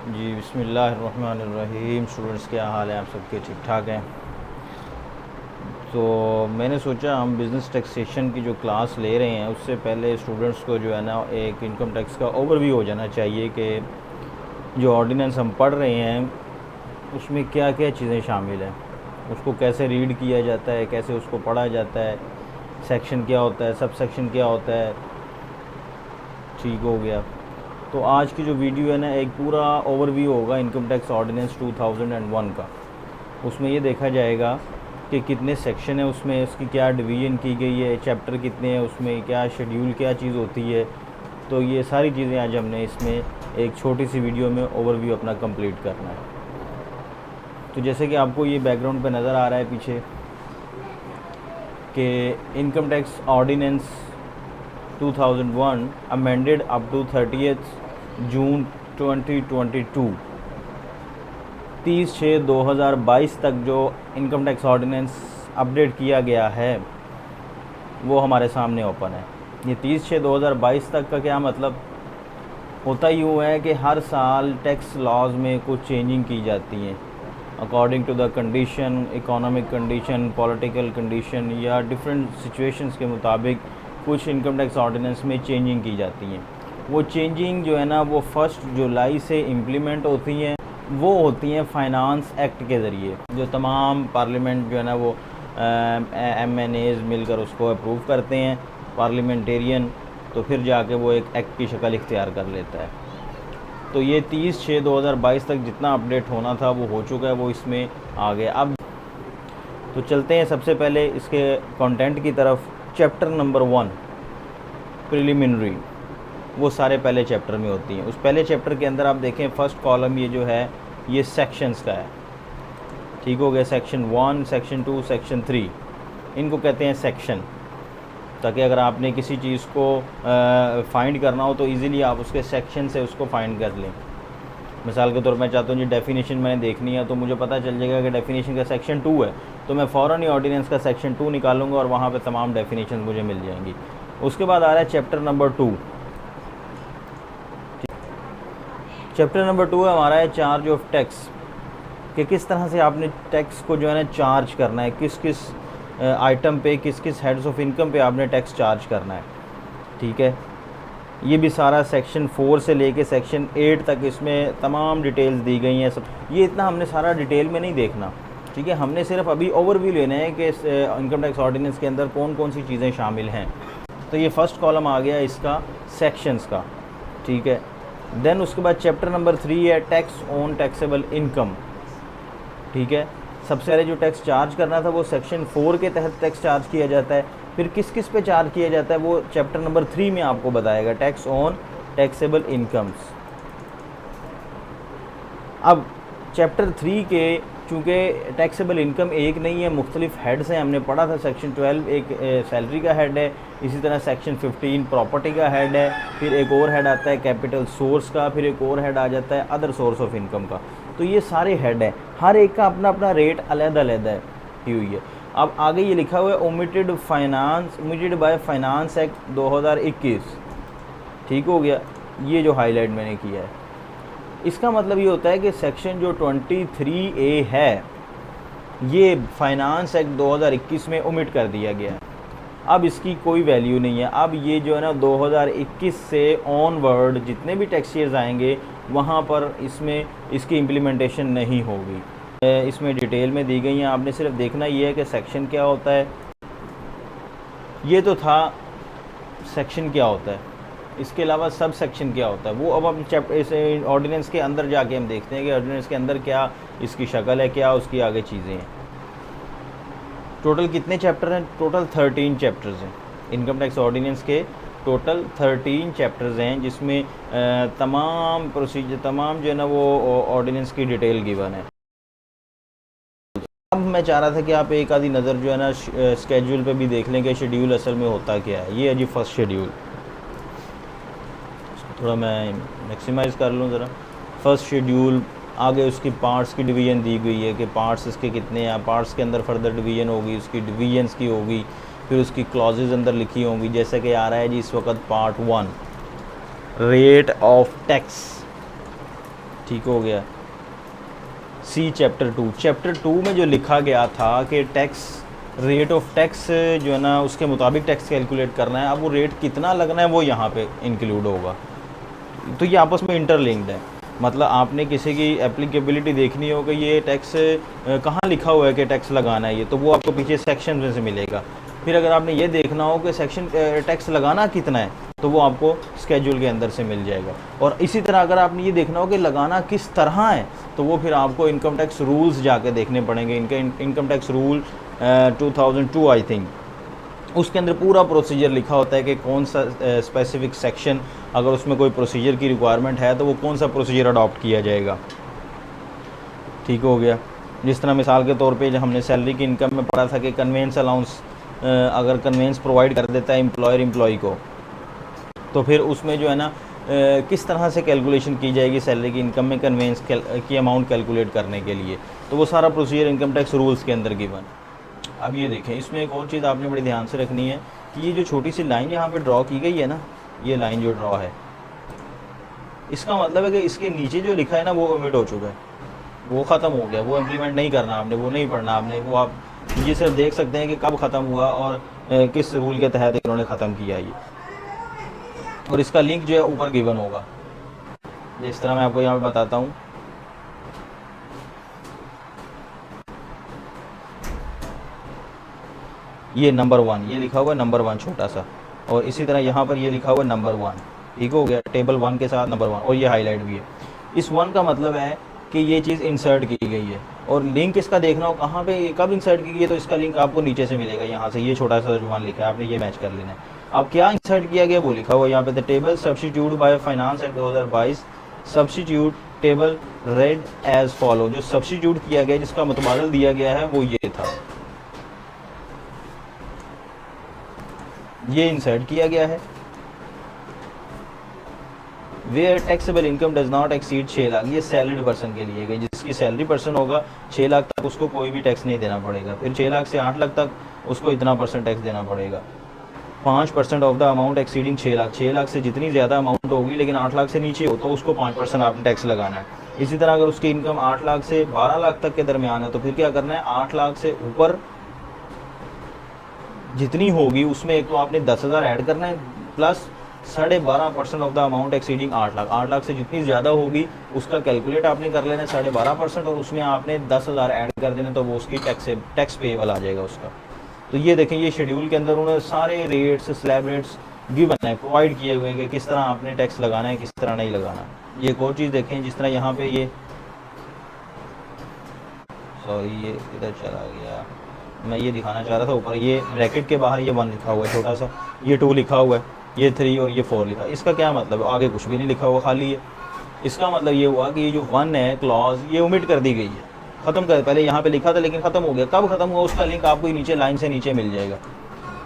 जी बिस्मिल्लाहिर्रहमानिर्रहीम। स्टूडेंट्स, क्या हाल है? आप सबके ठीक ठाक हैं? तो मैंने सोचा हम बिज़नेस टैक्सेशन की जो क्लास ले रहे हैं उससे पहले स्टूडेंट्स को जो है ना एक इनकम टैक्स का ओवरव्यू हो जाना चाहिए कि जो ऑर्डिनेंस हम पढ़ रहे हैं उसमें क्या क्या चीज़ें शामिल हैं, उसको कैसे रीड किया जाता है, कैसे उसको पढ़ा जाता है, सेक्शन क्या होता है, सब सेक्शन क्या होता है। ठीक हो गया। तो आज की जो वीडियो है ना एक पूरा ओवरव्यू होगा इनकम टैक्स ऑर्डिनेंस 2001 का। उसमें ये देखा जाएगा कि कितने सेक्शन है, उसमें उसकी क्या डिवीज़न की गई है, चैप्टर कितने हैं, उसमें क्या शेड्यूल क्या चीज़ होती है। तो ये सारी चीज़ें आज हमने इसमें एक छोटी सी वीडियो में ओवरव्यू अपना कंप्लीट करना है। तो जैसे कि आपको ये बैकग्राउंड पे नज़र आ रहा है पीछे कि income tax ordinance 2001 amended up to 30th June 2022, 30/6/2022 तक जो इनकम टैक्स ऑर्डिनेंस अपडेट किया गया है वो हमारे सामने ओपन है। ये 30/6/2022 तक का क्या मतलब होता यूँ है कि हर साल टैक्स लॉज में कुछ चेंजिंग की जाती हैं according to the condition, economic condition, political condition या डिफरेंट सिचुएशंस के मुताबिक कुछ इनकम टैक्स ऑर्डिनेंस में चेंजिंग की जाती हैं। वो चेंजिंग जो है ना वो 1 जुलाई से इम्प्लीमेंट होती हैं। वो होती हैं फाइनेंस एक्ट के ज़रिए, जो तमाम पार्लियामेंट जो है ना वो MNAs मिलकर उसको अप्रूव करते हैं, पार्लियामेंटेरियन, तो फिर जाके वो एक एक्ट की शक्ल इख्तियार कर लेता है। तो ये 30/6/2022 तक जितना अपडेट होना था वो हो चुका है, वो इसमें आ गया। अब तो चलते हैं सबसे पहले इसके कंटेंट की तरफ। चैप्टर नंबर 1 प्रिलिमिनरी, वो सारे पहले चैप्टर में होती हैं। उस पहले चैप्टर के अंदर आप देखें फर्स्ट कॉलम ये जो है ये सेक्शंस का है। ठीक हो गया। सेक्शन 1, सेक्शन 2, सेक्शन 3, इनको कहते हैं सेक्शन, ताकि अगर आपने किसी चीज़ को फाइंड करना हो तो इजीली आप उसके सेक्शन से उसको फाइंड कर लें। मिसाल के तौर पर मैं चाहता हूँ जी डेफिनेशन मैंने देखनी है, तो मुझे पता चल जाएगा कि डेफिनेशन का सेक्शन 2 है, तो मैं फ़ौरन ही ऑर्डिनेंस का सेक्शन 2 निकालूंगा और वहाँ पे तमाम डेफिनेशन मुझे मिल जाएंगी। उसके बाद आ रहा है चैप्टर नंबर 2। चैप्टर नंबर 2 है हमारा है चार्ज ऑफ टैक्स, कि किस तरह से आपने टैक्स को जो है ना चार्ज करना है, किस किस आइटम पे, किस किस हेड्स ऑफ इनकम पे आपने टैक्स चार्ज करना है। ठीक है। ये भी सारा सेक्शन 4 से लेके सेक्शन 8 तक इसमें तमाम डिटेल्स दी गई हैं। सब ये इतना हमने सारा डिटेल में नहीं देखना। ठीक है। हमने सिर्फ अभी ओवरव्यू लेना है कि इनकम टैक्स ऑर्डिनेंस के अंदर कौन कौन सी चीज़ें शामिल हैं। तो ये फर्स्ट कॉलम आ गया इसका सेक्शंस का। ठीक है। देन उसके बाद चैप्टर नंबर 3 है टैक्स ऑन टैक्सेबल इनकम। ठीक है। सबसे पहले जो टैक्स चार्ज करना था वो सेक्शन 4 के तहत टैक्स चार्ज किया जाता है। फिर किस किस पे चार्ज किया जाता है वो चैप्टर नंबर 3 में आपको बताएगा, टैक्स ऑन टैक्सेबल इनकम्स। अब चैप्टर 3 के चूँकि टैक्सेबल इनकम एक नहीं है, मुख्तलिफ हेड्स हैं। हमने पढ़ा था सेक्शन 12 एक सैलरी का हेड है, इसी तरह सेक्शन 15 प्रॉपर्टी का हेड है, फिर एक और हेड आता है कैपिटल सोर्स का, फिर एक और हेड आ जाता है अदर सोर्स ऑफ इनकम का। तो ये सारे हेड हैं, हर एक का अपना अपना रेट अलग-अलग है की हुई है। अब आगे ये लिखा हुआ है ओमिटेड बाय फाइनेंस एक्ट 2021। ठीक हो गया। ये जो हाईलाइट मैंने किया है इसका मतलब ये होता है कि सेक्शन जो 23A है ये फाइनेंस एक्ट 2021 में ओमिट कर दिया गया है। अब इसकी कोई वैल्यू नहीं है। अब ये जो है ना 2021 से ऑनवर्ड जितने भी टैक्स ईयर्स आएंगे वहाँ पर इसमें इसकी इम्प्लीमेंटेशन नहीं होगी। इसमें डिटेल में दी गई हैं, आपने सिर्फ देखना ये है कि सेक्शन क्या होता है। ये तो था सेक्शन क्या होता है, इसके अलावा सब सेक्शन क्या होता है वो अब हम चैप्टर इस ऑर्डिनेंस के अंदर जाके हम देखते हैं कि ऑर्डिनेंस के अंदर क्या इसकी शक्ल है, क्या उसकी आगे चीज़ें हैं। टोटल कितने चैप्टर हैं? टोटल 13 चैप्टर्स हैं इनकम टैक्स ऑर्डिनेंस के। टोटल 13 चैप्टर्स हैं जिसमें तमाम प्रोसीजर, तमाम जो है ना वो ऑर्डिनेंस की डिटेल गिवन है। अब मैं चाह रहा था कि आप एक आधी नज़र जो है ना स्केड्यूल पे भी देख लें कि शेड्यूल असल में होता क्या है। ये है जी फर्स्ट शेड्यूल, थोड़ा मैं मैक्सिमाइज़ कर लूँ ज़रा। फर्स्ट शेड्यूल आगे उसकी पार्ट्स की डिवीज़न दी गई है कि पार्ट्स इसके कितने हैं, पार्ट्स के अंदर फर्दर डिवीज़न होगी, उसकी डिवीजन्स की होगी, फिर उसकी क्लॉजेज़ अंदर लिखी होंगी। जैसे कि आ रहा है जी इस वक्त पार्ट 1 रेट ऑफ टैक्स। ठीक हो गया। सी चैप्टर टू में जो लिखा गया था कि टैक्स रेट ऑफ टैक्स जो है ना उसके मुताबिक टैक्स कैलकुलेट करना है, अब वो रेट कितना लगना है वो यहाँ पे इंक्लूड होगा। तो ये आपस में इंटरलिंक्ड है, मतलब आपने किसी की एप्लीकेबिलिटी देखनी हो कि ये टैक्स कहाँ लिखा हुआ है कि टैक्स लगाना है ये, तो वो आपको पीछे सेक्शन में से मिलेगा। फिर अगर आपने ये देखना हो कि सेक्शन टैक्स लगाना कितना है तो वो आपको स्केड्यूल के अंदर से मिल जाएगा। और इसी तरह अगर आपने ये देखना हो कि लगाना किस तरह है तो वो फिर आपको इनकम टैक्स रूल्स जाके देखने पड़ेंगे। Income tax rule 2002 I think, उसके अंदर पूरा प्रोसीजर लिखा होता है कि कौन सा स्पेसिफिक सेक्शन, अगर उसमें कोई प्रोसीजर की रिक्वायरमेंट है तो वो कौन सा प्रोसीजर अडॉप्ट किया जाएगा। ठीक हो गया। जिस तरह मिसाल के तौर पे जो हमने सैलरी की इनकम में पढ़ा था कि कन्वेंस अलाउंस अगर कन्वेंस प्रोवाइड कर देता है एम्प्लॉयर एम्प्लॉय को, तो फिर उसमें जो है ना किस तरह से कैलकुलेशन की जाएगी सैलरी की इनकम में कन्वेंस की अमाउंट कैलकुलेट करने के लिए, तो वो सारा प्रोसीजर इनकम टैक्स रूल्स के अंदर गिवन। अब ये देखें, इसमें एक और चीज़ आपने बड़ी ध्यान से रखनी है कि ये जो छोटी सी लाइन यहाँ पे ड्रॉ की गई है ना, ये लाइन जो ड्रॉ है, इसका मतलब है कि इसके नीचे जो लिखा है ना वो ओमिट हो चुका है, वो ख़त्म हो गया, वो इम्प्लीमेंट नहीं करना आपने, वो नहीं पढ़ना आपने, वो आप ये सिर्फ देख सकते हैं कि कब ख़त्म हुआ और किस रूल के तहत इन्होंने ख़त्म किया ये। और इसका लिंक जो है ऊपर गिवन होगा, जिस तरह मैं आपको यहाँ पे बताता हूँ। ये नंबर 1 ये लिखा हुआ है, नंबर 1 छोटा सा, और इसी तरह यहाँ पर ये लिखा हुआ है नंबर 1। ठीक हो गया, टेबल 1 के साथ नंबर 1, और ये हाईलाइट भी है। इस 1 का मतलब है कि ये चीज़ इंसर्ट की गई है, और लिंक इसका देखना हो कहाँ पे कब इंसर्ट की गई है, तो इसका लिंक आपको नीचे से मिलेगा, यहाँ से ये छोटा सा जो 1 लिखा है आपने ये मैच कर लेना है। अब क्या इंसर्ट किया गया वो लिखा हुआ है यहाँ पे, the table substitute by finance act 2022 substitute table read as follow. जो सब्स्टिट्यूट किया गया जिसका मुतबादल दिया गया है वो ये था, ये इंसर्ट किया गया है। Where taxable income does not exceed 6 lakh, ये सैलरीड पर्सन के लिए गई, जिसकी सैलरी पर्सन होगा 6 लाख तक उसको कोई भी टैक्स नहीं देना पड़ेगा। फिर 6 लाख से 8 लाख तक उसको इतना % टैक्स देना पड़ेगा। 5% of the amount exceeding 6 lakh, 6 lakh से जितनी ज़्यादा अमाउंट होगी लेकिन 8 लाख से नीचे हो तो उसको 5% आपने टैक्स लगाना है। इसी तरह अगर उसकी इनकम 8 लाख से 12 लाख तक के दरमियान है तो फिर क्या करना है, 8 लाख से ऊपर जितनी होगी उसमें एक तो आपने 10,000 ऐड करना है, plus 12.5% of the amount exceeding 8 lakh. 8 lakh से जितनी ज़्यादा होगी उसका कैलकुलेट आपने कर लेना है 12.5%, और उसमें आपने 10,000 ऐड कर देना, तो वो उसकी टैक्स पेएबल आ जाएगा उसका। तो ये देखें, ये शेड्यूल के अंदर उन्होंने सारे रेट्स स्लैब रेट्स गिवन है, प्रोवाइड किए हुए हैं कि किस तरह आपने टैक्स लगाना है किस तरह नहीं लगाना। ये एक और चीज़ देखें, जिस तरह यहाँ पे ये ये इधर चला गया, मैं ये दिखाना चाह रहा था ऊपर, ये ब्रैकेट के बाहर ये 1 लिखा हुआ है छोटा सा, ये 2 लिखा हुआ है, ये 3 और ये 4 लिखा है। इसका क्या मतलब है, आगे कुछ भी नहीं लिखा हुआ, खाली है। इसका मतलब ये हुआ कि ये जो 1 है क्लॉज ये ओमिट कर दी गई है, ख़त्म कर, पहले यहाँ पे लिखा था लेकिन ख़त्म हो गया। कब ख़त्म हुआ उसका लिंक आपको नीचे लाइन से नीचे मिल जाएगा।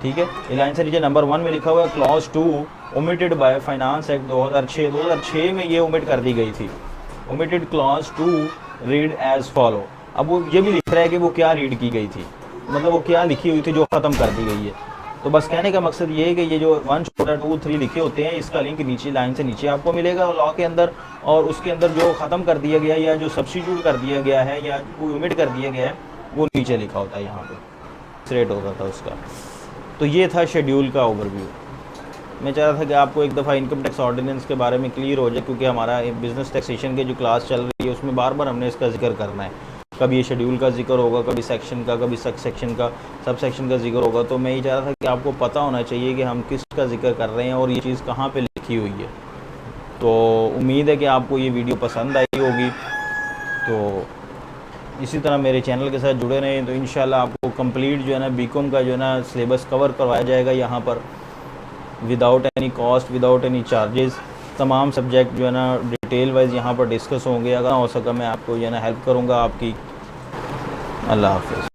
ठीक है, ये लाइन से नीचे नंबर 1 में लिखा हुआ है clause 2 omitted by finance act 2006 में ये ओमिट कर दी गई थी। Omitted clause 2 read as follow. अब वो ये भी लिख रहा है कि वो क्या रीड की गई थी, मतलब वो क्या लिखी हुई थी जो ख़त्म कर दी गई है। तो बस कहने का मकसद ये है कि ये जो 1 छोटा 2 3 लिखे होते हैं इसका लिंक नीचे लाइन से नीचे आपको मिलेगा लॉ के अंदर, और उसके अंदर जो ख़त्म कर दिया गया है या जो सब्स्टिट्यूट कर दिया गया है या ओमिट कर दिया गया है वो नीचे लिखा होता है, यहाँ पे रेट होता था उसका। तो ये था शेड्यूल का ओवरव्यू। मैं चाह रहा था कि आपको एक दफ़ा इनकम टैक्स ऑर्डिनेंस के बारे में क्लियर हो जाए, क्योंकि हमारा बिज़नेस टैक्सेशन के जो क्लास चल रही है उसमें बार बार हमने इसका जिक्र करना है। कभी ये शेड्यूल का जिक्र होगा, कभी सेक्शन का, कभी सब सेक्शन का जिक्र होगा। तो मैं ये चाह रहा था कि आपको पता होना चाहिए कि हम किसका जिक्र कर रहे हैं और ये चीज़ कहाँ पे लिखी हुई है। तो उम्मीद है कि आपको ये वीडियो पसंद आई होगी। तो इसी तरह मेरे चैनल के साथ जुड़े रहें, तो इंशाल्लाह आपको कंप्लीट जो है ना बीकॉम का जो है ना सिलेबस कवर करवाया जाएगा यहाँ पर, without any cost, without any charges. तमाम सब्जेक्ट जो है ना डिटेल वाइज यहाँ पर डिस्कस होंगे। अगर हो सका मैं आपको जो है ना हेल्प करूँगा आपकी। अल्लाह हाफ़िज़।